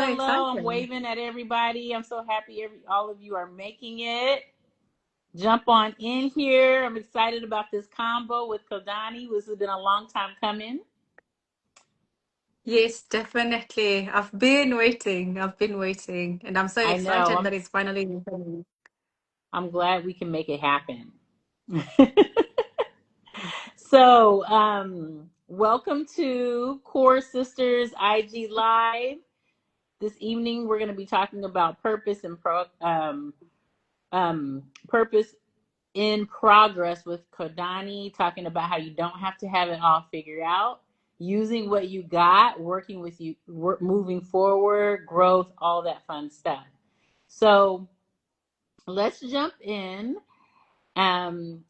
hello. I'm exciting. waving at everybody. I'm so happy all of you are making it. Jump on in here. I'm excited about this combo with Khodani. This has been a long time coming. Yes, definitely. I've been waiting. I've been waiting. And I'm so I know. excited that it's finally happening. I'm glad we can make it happen. So, welcome to Core Sisters IG Live. This evening, we're going to be talking about purpose in progress with Khodani, talking about how you don't have to have it all figured out, using what you got, working with you, moving forward, growth, all that fun stuff. So let's jump in. Um,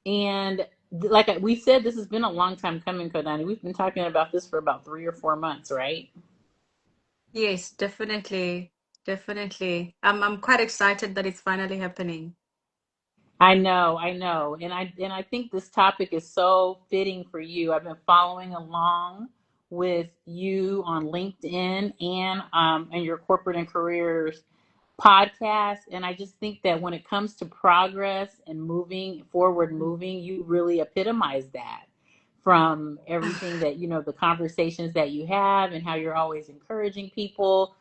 and like we said, this has been a long time coming, Khodani. We've been talking about this for about 3 or 4 months, right? Yes, definitely. Definitely. I'm quite excited that it's finally happening. I know, and I think this topic is so fitting for you. I've been following along with you on LinkedIn and your corporate and careers podcast, and I just think that when it comes to progress and moving forward, moving, you really epitomize that from everything that the conversations that you have and how you're always encouraging people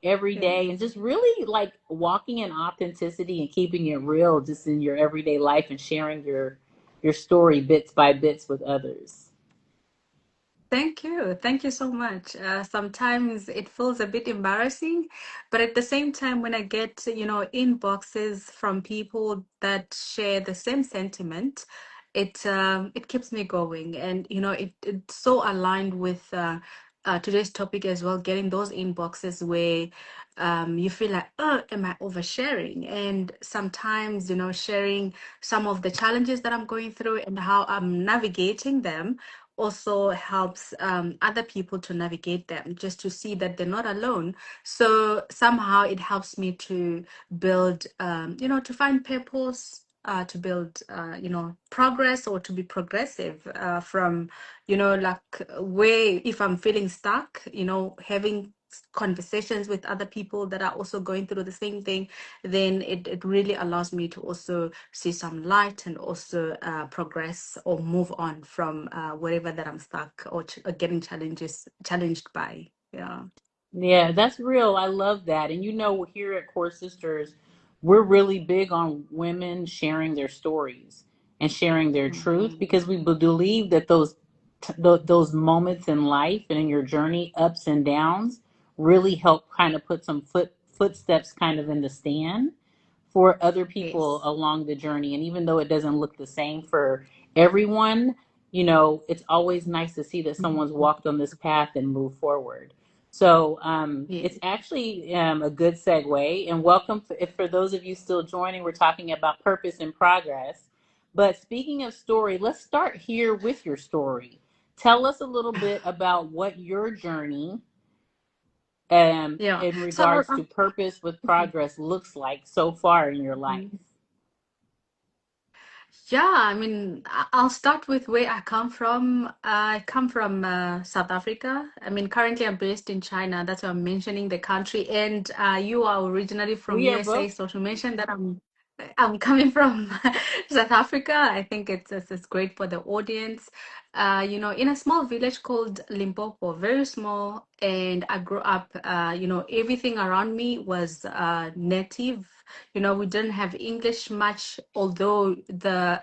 every Yeah. day and just really like walking in authenticity and keeping it real just in your everyday life and sharing your story bits by bits with others. Thank you. Thank you so much. Sometimes it feels a bit embarrassing, but at the same time, when I get, inboxes from people that share the same sentiment, it keeps me going. And, it's so aligned with today's topic as well, getting those inboxes where you feel like, oh, am I oversharing? And sometimes, sharing some of the challenges that I'm going through and how I'm navigating them also helps other people to navigate them, just to see that they're not alone. So somehow it helps me to build, to find purpose. To build, progress, or to be progressive from, like where if I'm feeling stuck, having conversations with other people that are also going through the same thing, then it really allows me to also see some light and also progress or move on from wherever that I'm stuck or getting challenged by. Yeah. Yeah, that's real. I love that. And here at Core Sisters, we're really big on women sharing their stories and sharing their truth Mhm. because we believe that those moments in life and in your journey, ups and downs, really help kind of put some footsteps kind of in the stand for other people Yes. along the journey. And even though it doesn't look the same for everyone, it's always nice to see that someone's walked on this path and moved forward. So, it's Yes. actually a good segue. And welcome for those of you still joining. We're talking about purpose and progress. But speaking of story, let's start here with your story. Tell us a little bit about what your journey Yeah. in So regards to purpose with progress looks like so far in your life. yeah, I mean, I'll start with where I come from. I come from South Africa. I mean, currently I'm based in China. That's why I'm mentioning the country. And you are originally from We are USA, both. so to mention that I'm coming from South Africa. I think it's great for the audience. In a small village called Limpopo, very small, and I grew up. Everything around me was native. We didn't have English much, although the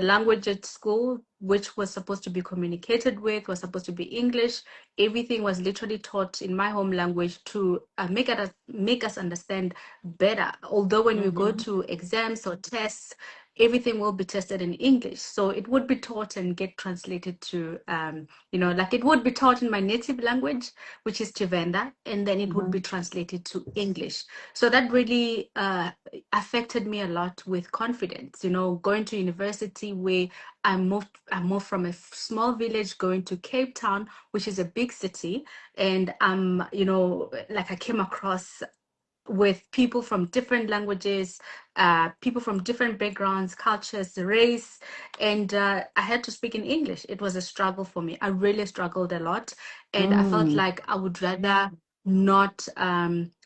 language at school, which was supposed to be communicated with, was supposed to be English. Everything was literally taught in my home language to make us understand better. Although when we go Mm-hmm. to exams or tests, everything will be tested in English. So it would be taught and get translated to, like it would be taught in my native language, which is Chivenda, and then it would Mm-hmm. be translated to English. So that really affected me a lot with confidence. Going to university where I moved from a small village going to Cape Town, which is a big city, and like I came across with people from different languages, people from different backgrounds, cultures, race, and I had to speak in English. It was a struggle for me. I really struggled a lot, and I felt Mm. like I would rather not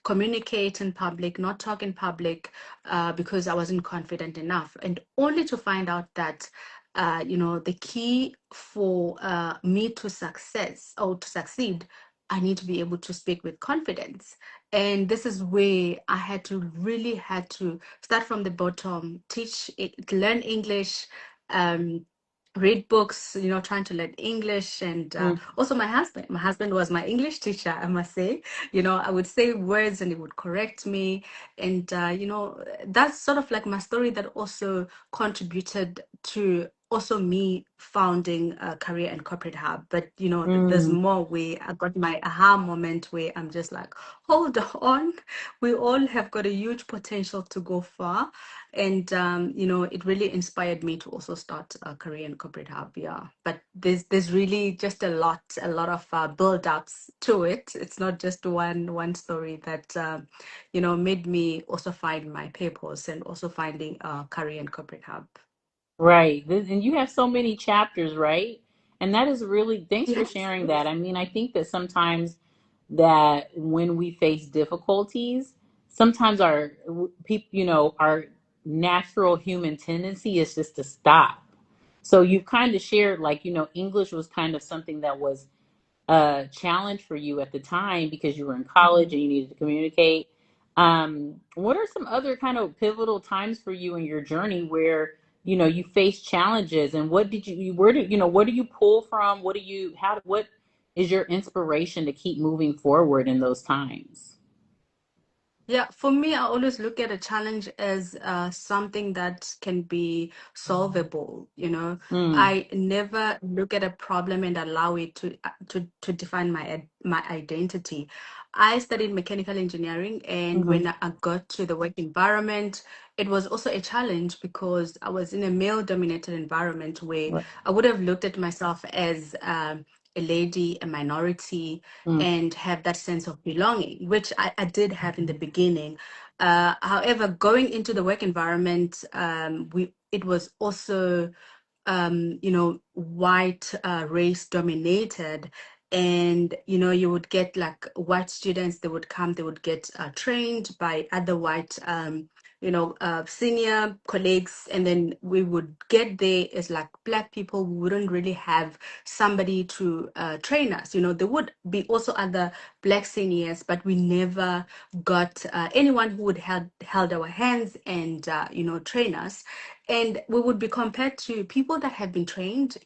communicate in public, not talk in public, because I wasn't confident enough. And only to find out that, the key for me to success or to succeed, I need to be able to speak with confidence. And this is where I had to start from the bottom, teach it, learn English, um, read books, trying to learn English. And Mm. also my husband was my English teacher, I must say. I would say words and he would correct me. And that's sort of like my story that also contributed to also me founding a career and corporate hub. But there's Mm. more where I got my aha moment where I'm just like, hold on, we all have got a huge potential to go far. And it really inspired me to also start a career and corporate hub. Yeah, but there's really just a lot of build ups to it. It's not just one story that made me also find my purpose and also finding a career and corporate hub. Right. And you have so many chapters, right? And that is really, thanks for Yes. sharing that. I mean, I think that sometimes that when we face difficulties, sometimes our people, our natural human tendency is just to stop. So you've kind of shared, like, English was kind of something that was a challenge for you at the time because you were in college Mhm. and you needed to communicate. What are some other kind of pivotal times for you in your journey where you face challenges, and what do you pull from? What is your inspiration to keep moving forward in those times? Yeah, for me, I always look at a challenge as something that can be solvable. Mm, I never look at a problem and allow it to define my identity. I studied mechanical engineering, and mm-hmm, when I got to the work environment, it was also a challenge because I was in a male-dominated environment where right, I would have looked at myself as a lady, a minority, mm, and have that sense of belonging, which I did have in the beginning. However, going into the work environment, it was also white race dominated. And, you would get like white students, they would come, they would get trained by other white, senior colleagues. And then we would get there as like black people, we wouldn't really have somebody to train us. There would be also other black seniors, but we never got anyone who would held our hands and, train us. And we would be compared to people that have been trained,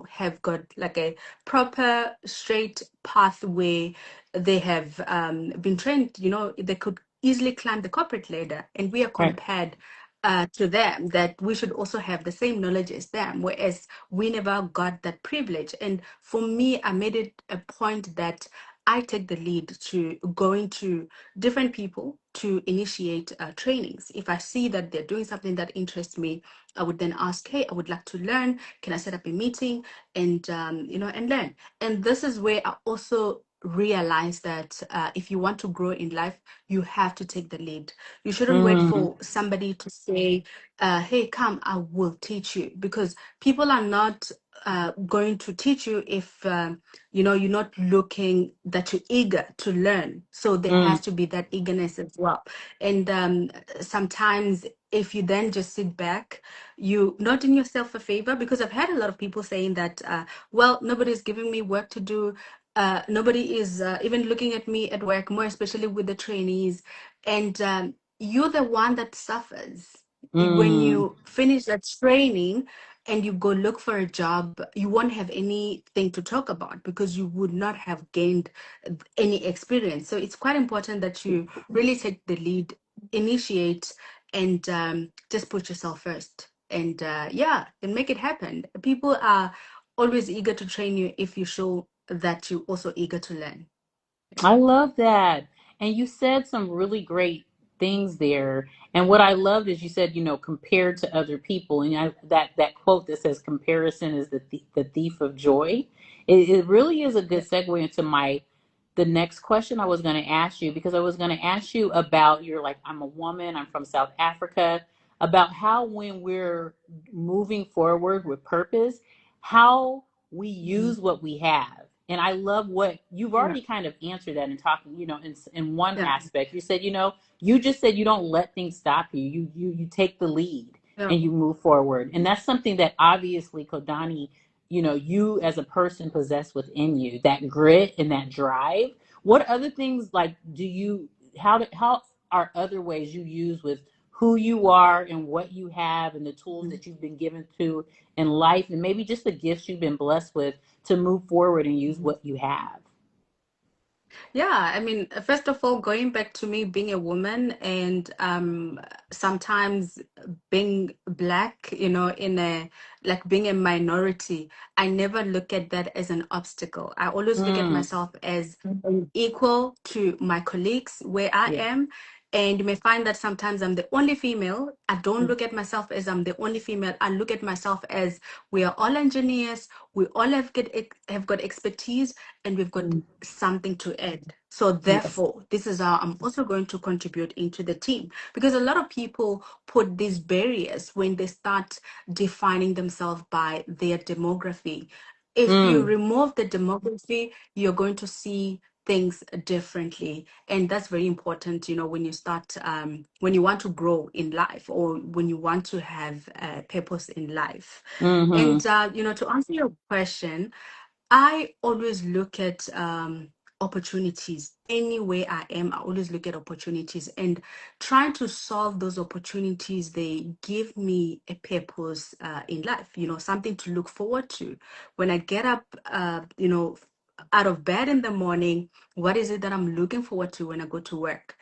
have got like a proper straight pathway. They have been trained, they could easily climb the corporate ladder, and we are right. compared to them that we should also have the same knowledge as them, whereas we never got that privilege. And for me, I made it a point that I take the lead to going to different people to initiate trainings. If I see that they're doing something that interests me, I would then ask, hey, I would like to learn. Can I set up a meeting and and learn? And this is where I also realize that if you want to grow in life, you have to take the lead. You shouldn't wait Mm, for somebody to say, hey, come, I will teach you, because people are not going to teach you if you're not looking that you're eager to learn. So there mm, has to be that eagerness as well. And sometimes if you then just sit back, you not doing yourself a favor, because I've had a lot of people saying that, well, nobody's giving me work to do. Nobody is even looking at me at work, more especially with the trainees. And you're the one that suffers. When mm. you finish that training and you go look for a job, you won't have anything to talk about because you would not have gained any experience. So it's quite important that you really take the lead, initiate, and just put yourself first. And yeah, and make it happen. People are always eager to train you if you show that you're also eager to learn. I love that. And you said some really great things there. And what I loved is you said, compared to other people. And that quote that says comparison is the thief of joy. It really is a good Yeah. segue into the next question I was going to ask you, because I was going to ask you about, you're like, I'm a woman, I'm from South Africa, about how when we're moving forward with purpose, how we Mhm. use what we have. And I love what you've Yeah. already kind of answered that in talking, in one Yeah. aspect. You said, you just said you don't let things stop you. You take the lead Yeah. and you move forward. And that's something that obviously Khodani, you as a person possess within you, that grit and that drive. What other things like how are other ways you use with who you are and what you have and the tools that you've been given to in life and maybe just the gifts you've been blessed with to move forward and use what you have? Yeah, I mean, first of all, going back to me being a woman and sometimes being black, in a like being a minority, I never look at that as an obstacle. I always look at Mm, myself as equal to my colleagues where I yeah. am. And you may find that sometimes I'm the only female. I don't look at myself as I'm the only female. I look at myself as we are all engineers. We all have got expertise and we've got Mm, something to add. So yes. therefore, this is how I'm also going to contribute into the team because a lot of people put these barriers when they start defining themselves by their demography. If you Mm, remove the demography, you're going to see things differently, and that's very important, when you start when you want to grow in life or when you want to have purpose in life. mm-hmm, And to answer your question, I always look at opportunities. Anywhere I am, I always look at opportunities and trying to solve those opportunities. They give me a purpose in life, something to look forward to. When I get up, out of bed in the morning, what is it that I'm looking forward to when I go to work?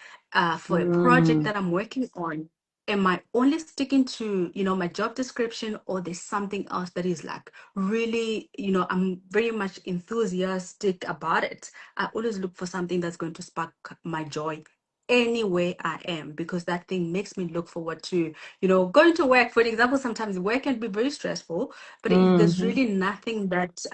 For a project mm, that I'm working on, am I only sticking to, my job description, or there's something else that is like really, I'm very much enthusiastic about it. I always look for something that's going to spark my joy anywhere I am because that thing makes me look forward to, going to work. For example, sometimes work can be very stressful, but if there's mm-hmm, really nothing that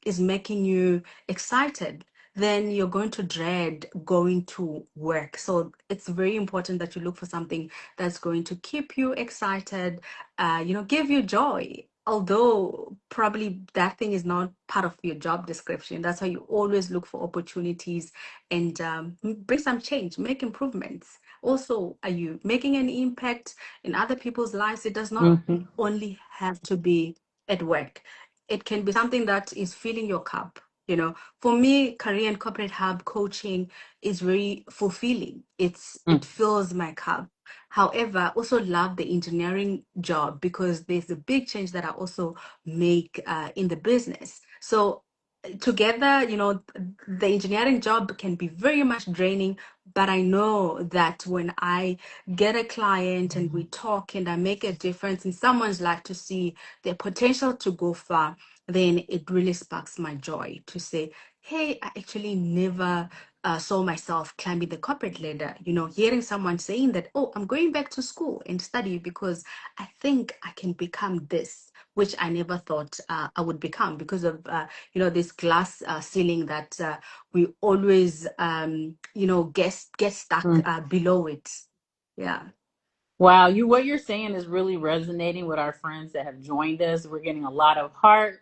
is making you excited, then you're going to dread going to work. So it's very important that you look for something that's going to keep you excited, give you joy. Although probably that thing is not part of your job description, that's why you always look for opportunities and bring some change, make improvements. Also, are you making an impact in other people's lives? It does not mm-hmm, only have to be at work. It can be something that is filling your cup. For me, career and corporate hub coaching is very fulfilling. It fills my cup. However, I also love the engineering job because there's a big change that I also make in the business. So together, the engineering job can be very much draining, but I know that when I get a client and we talk and I make a difference in someone's life to see their potential to go far, then it really sparks my joy to say, hey, I actually never saw myself climbing the corporate ladder. Hearing someone saying that, oh, I'm going back to school and study because I think I can become this, which I never thought I would become because of, this glass ceiling that we always, get stuck mm. below it. Yeah. Wow, what you're saying is really resonating with our friends that have joined us. We're getting a lot of hearts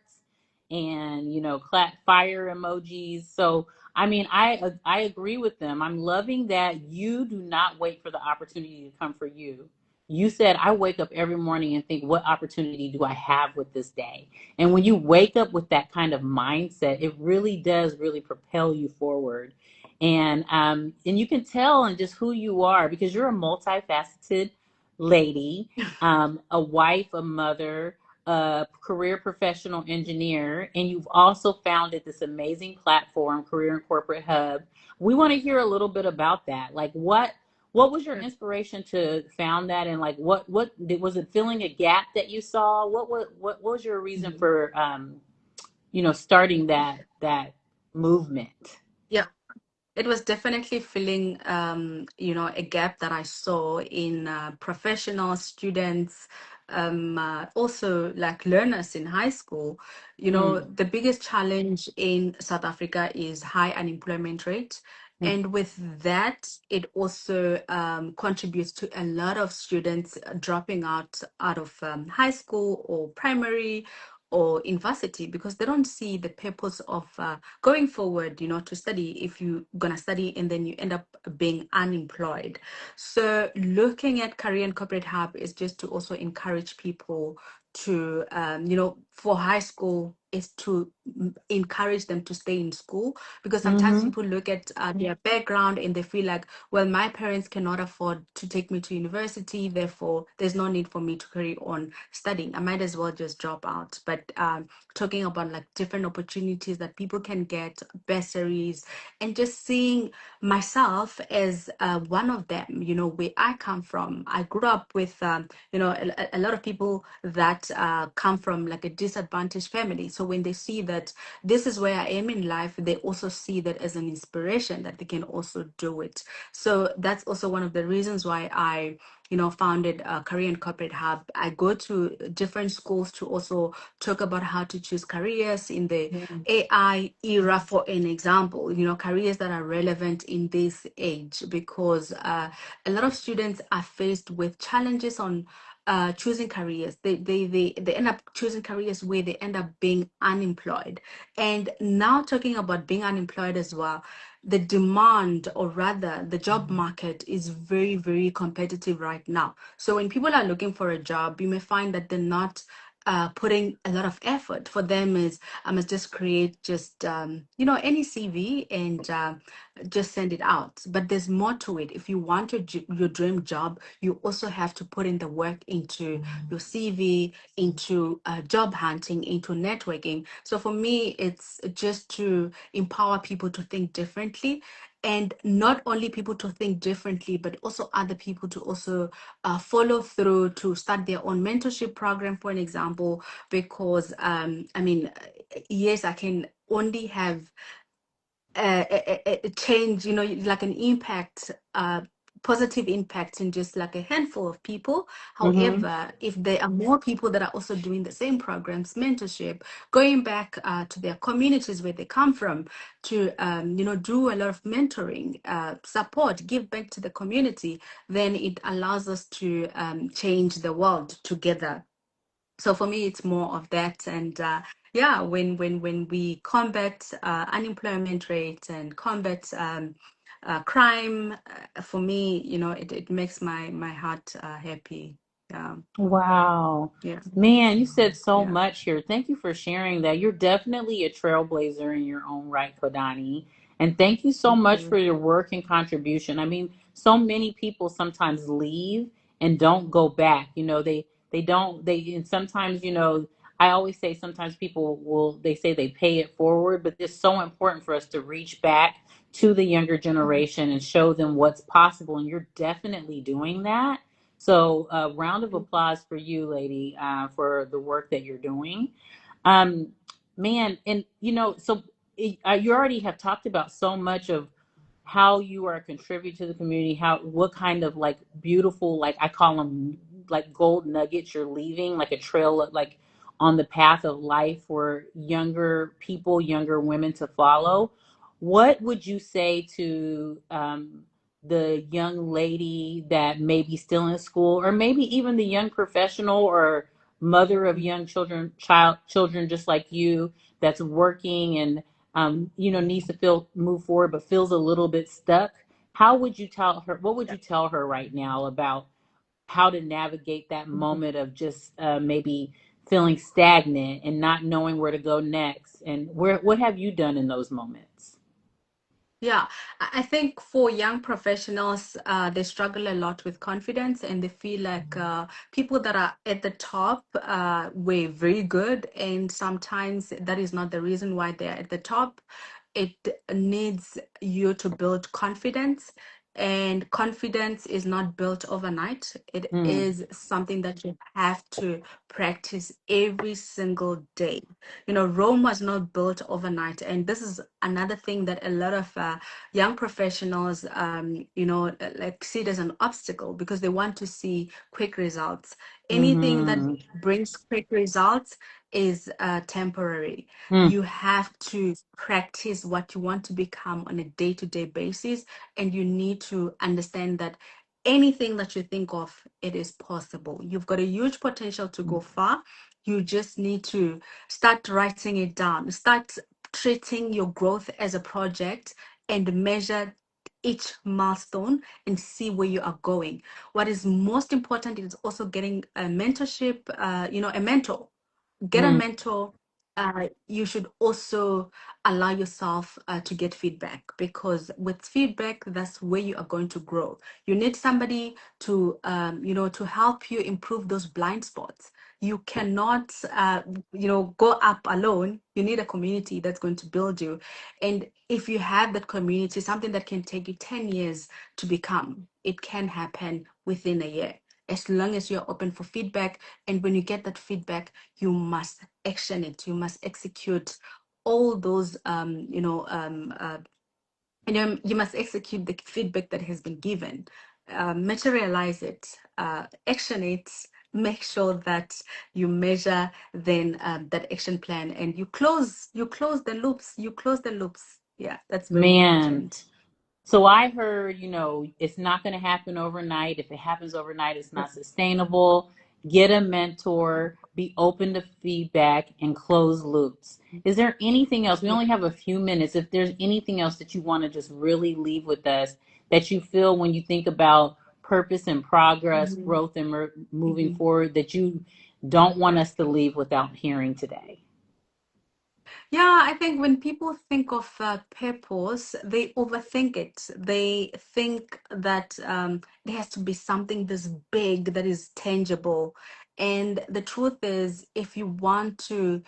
and clap fire emojis. So I mean, I agree with them. I'm loving that you do not wait for the opportunity to come for you. You said I wake up every morning and think, what opportunity do I have with this day? And when you wake up with that kind of mindset, it really does really propel you forward. And you can tell in just who you are because you're a multifaceted lady, a wife, a mother, a career professional engineer, and you've also founded this amazing platform, Career and Corporate Hub. We want to hear a little bit about that. Like what was your inspiration to found that, and like was it filling a gap that you saw? What was your reason Mhm. for starting that movement? Yeah. It was definitely filling, a gap that I saw in professional students, also like learners in high school. Mm, The biggest challenge in South Africa is high unemployment rate. mm, And with that, it also contributes to a lot of students dropping out of high school or primary or university, because they don't see the purpose of going forward, to study if you're going to study and then you end up being unemployed. So looking at Career and Corporate Hub is just to also encourage people to, for high school, is to encourage them to stay in school, because sometimes Mm-hmm. people look at their background and they feel like, well, my parents cannot afford to take me to university, therefore there's no need for me to carry on studying. I might as well just drop out. But talking about like different opportunities that people can get, bursaries, and just seeing myself as one of them, where I come from. I grew up with, a lot of people that come from like a disadvantaged family. So when they see that this is where I am in life, they also see that as an inspiration that they can also do it. So that's also one of the reasons why I founded a Career and Corporate Hub. I go to different schools to also talk about how to choose careers in the AI era, for an example, careers that are relevant in this age, because a lot of students are faced with challenges on choosing careers. They end up choosing careers where they end up being unemployed. And now talking about being unemployed as well, the demand, or rather the job market, is very, very competitive right now. So when people are looking for a job, you may find that they're not putting a lot of effort. For them is, I must just create just any CV and just send it out. But there's more to it. If you want your dream job, you also have to put in the work into your CV, into job hunting, into networking. So for me, it's just to empower people to think differently. And not only people to think differently, but also other people to also follow through to start their own mentorship program, for an example. Because, yes, I can only have a change, like an impact, positive impact in just like a handful of people. Mm-hmm. However, if there are more people that are also doing the same programs, mentorship, going back to their communities where they come from, to do a lot of mentoring, support, give back to the community, then it allows us to change the world together. So for me, it's more of that. And yeah, when we combat unemployment rate and combat crime, for me, it makes my heart happy. Yeah, Wow. yeah, Man, you said so yeah. much here. Thank you for sharing that. You're definitely a trailblazer in your own right, Kodani. And thank you so Thank much for you. your work and contribution. I mean, so many people sometimes leave and don't go back. They don't and sometimes, I always say sometimes people they say they pay it forward, but it's so important for us to reach back to the younger generation and show them what's possible. And you're definitely doing that. So, a round of applause for you, lady, for the work that you're doing. Um, Man, and so you already have talked about so much of how you are contributing to the community, what kind of like beautiful, like I call them like gold nuggets you're leaving, like a trail, like on the path of life for younger people, younger women to follow. What would you say to the young lady that may be still in school, or maybe even the young professional or mother of young children just like you, that's working and needs to move forward, but feels a little bit stuck? How would you tell her? What would you tell her right now about how to navigate that moment of just maybe feeling stagnant and not knowing where to go next? And what have you done in those moments? Yeah, I think for young professionals, they struggle a lot with confidence, and they feel like people that are at the top were very good, and sometimes that is not the reason why they're at the top. It needs you to build confidence, and confidence is not built overnight. It Mm, is something that you have to practice every single day. Rome was not built overnight, and this is another thing that a lot of young professionals, like see it as an obstacle, because they want to see quick results. Anything that mm-hmm, brings quick results is temporary. mm, You have to practice what you want to become on a day-to-day basis, and you need to understand that anything that you think of, it is possible. You've got a huge potential to go far. You just need to start writing it down. Start treating your growth as a project and measure each milestone and see where you are going. What is most important is also getting a mentorship, a mentor. Get a Mm, mentor. You should also allow yourself to get feedback, because with feedback, that's where you are going to grow. You need somebody to, to help you improve those blind spots. You cannot, go up alone. You need a community that's going to build you. And if you have that community, something that can take you 10 years to become, it can happen within a year, as long as you're open for feedback. And when you get that feedback, you must action it. You must execute all those, you must execute the feedback that has been given, materialize it, action it, make sure that you measure then that action plan, and you close the loops. You close the loops. Yeah, that's very man. important. So I heard, it's not going to happen overnight. If it happens overnight, it's not sustainable. Get a mentor, be open to feedback, and close loops. Is there anything else? We only have a few minutes. If there's anything else that you want to just really leave with us, that you feel when you think about purpose and progress, Mhm. growth, and moving forward, that you don't want us to leave without hearing today. Yeah, I think when people think of purpose, they overthink it. They think that there has to be something this big that is tangible. And the truth is, if you want to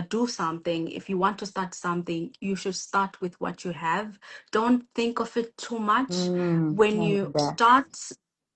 do something, if you want to start something, you should start with what you have. Don't think of it too much. I When love you that. start,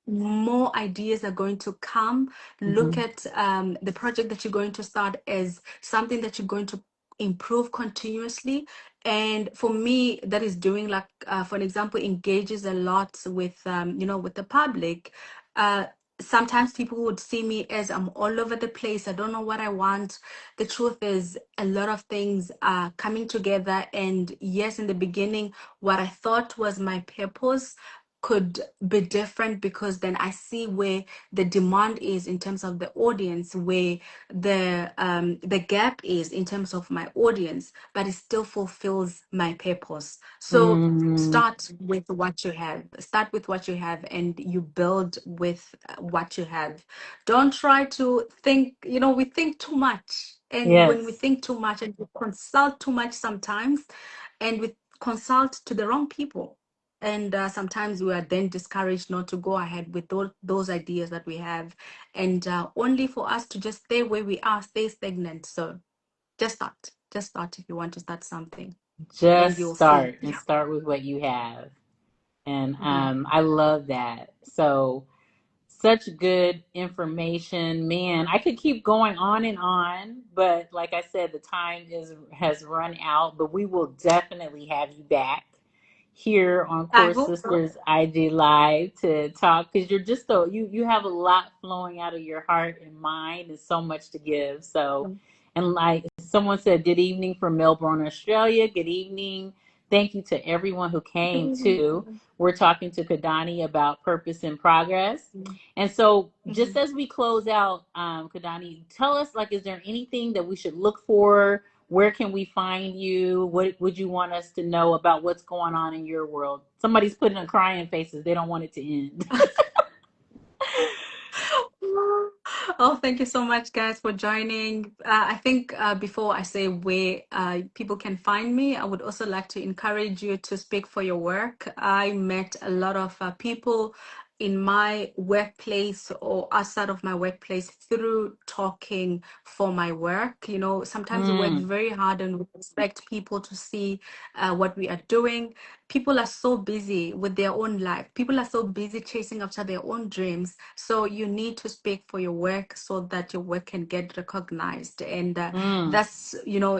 more ideas are going to come. Look Hmm. at the project that you're going to start as something that you're going to improve continuously. And for me, that is doing, like, for an example, engages a lot with with the public. uh Sometimes people would see me as I'm all over the place. I don't know what I want. The truth is, a lot of things are coming together. And yes, in the beginning, what I thought was my purpose could be different, because then I see where the demand is in terms of the audience, where the gap is in terms of my audience, but it still fulfills my purpose. So Mm, start with what you have. Start with what you have, and you build with what you have. Don't try to think. We think too much, and when we yes. think too much and we consult too much sometimes, and we consult to the wrong people, and sometimes we are then discouraged not to go ahead with those ideas that we have, and only for us to just stay where we are, stay stagnant. So just start if you want to start something, and Just you'll see. start and start with what you have. And Mhm. I love that. So, such good information. Man, I could keep going on and on, but like I said, the time is has run out, but we will definitely have you back here on I Core hope so. Sisters IG Live to talk, because you're just so you have a lot flowing out of your heart and mind and so much to give. So, and like someone said, good evening from Melbourne, Australia. Good evening. Thank you to everyone who came too. We're talking to Khodani about purpose and progress. And so, just Mhm. as we close out, Khodani, tell us, like, is there anything that we should look for? Where can we find you? What would you want us to know about what's going on in your world? Somebody's putting a crying faces. They don't want it to end. Oh, thank you so much, guys, for joining. I think before I say where people can find me, I would also like to encourage you to speak for your work. I met a lot of people in my workplace or outside of my workplace through talking for my work. Sometimes we work Mm, very hard and we expect people to see what we are doing. People are so busy with their own life. People are so busy chasing after their own dreams. So you need to speak for your work so that your work can get recognized. And mm.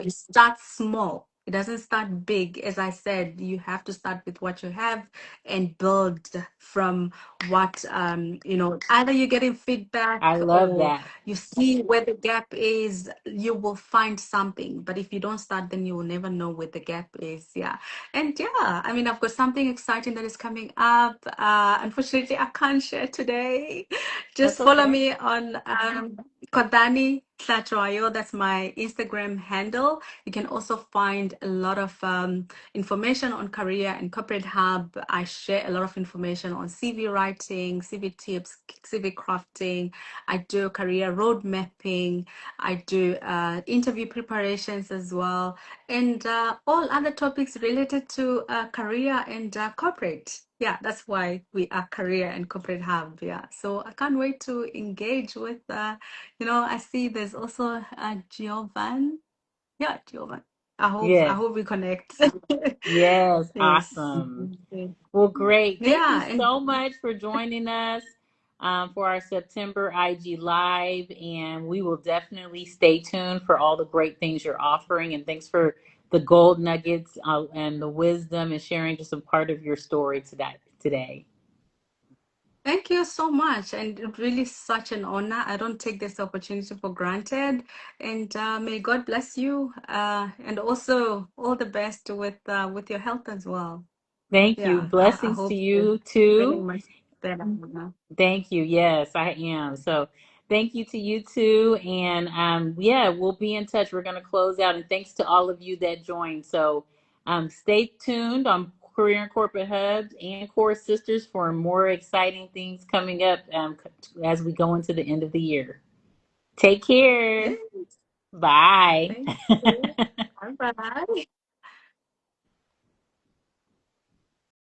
it starts small. It doesn't start big. As I said, you have to start with what you have and build from what, either you're getting feedback I love or that. you see where the gap is, you will find something. But if you don't start, then you will never know where the gap is. Yeah. And yeah, I mean, I've got something exciting that is coming up. Unfortunately, I can't share today. Just That's follow okay. me on Khodani Satrayo, that's my Instagram handle. You can also find a lot of information on Career and Corporate Hub. I share a lot of information on CV writing, CV tips, CV crafting. I do career road mapping. I do interview preparations as well, and all other topics related to career and corporate. Yeah, that's why we are Career and Corporate Hub. Yeah, so I can't wait to engage with. I see there's also Giovan. Yeah, Giovan. I Yes. hope we connect. Yes. Yes. Awesome. Well, great. Thank you Yeah, and so much for joining us for our September IG Live. And we will definitely stay tuned for all the great things you're offering. And thanks for the gold nuggets and the wisdom and sharing just a part of your story today. thank you so much. And it really such an honor. I don't take this opportunity for granted. And may God bless you. And also all the best with your health as well. Thank you. Yeah, I Blessings to hope you're you too. feeling much better now. Thank you. Yes, I am. So thank you to you too. And yeah, we'll be in touch. We're going to close out. And thanks to all of you that joined. So stay tuned on Career and Corporate Hubs and Core Sisters for more exciting things coming up as we go into the end of the year. Take care. Yes, Bye. thank you. Bye bye.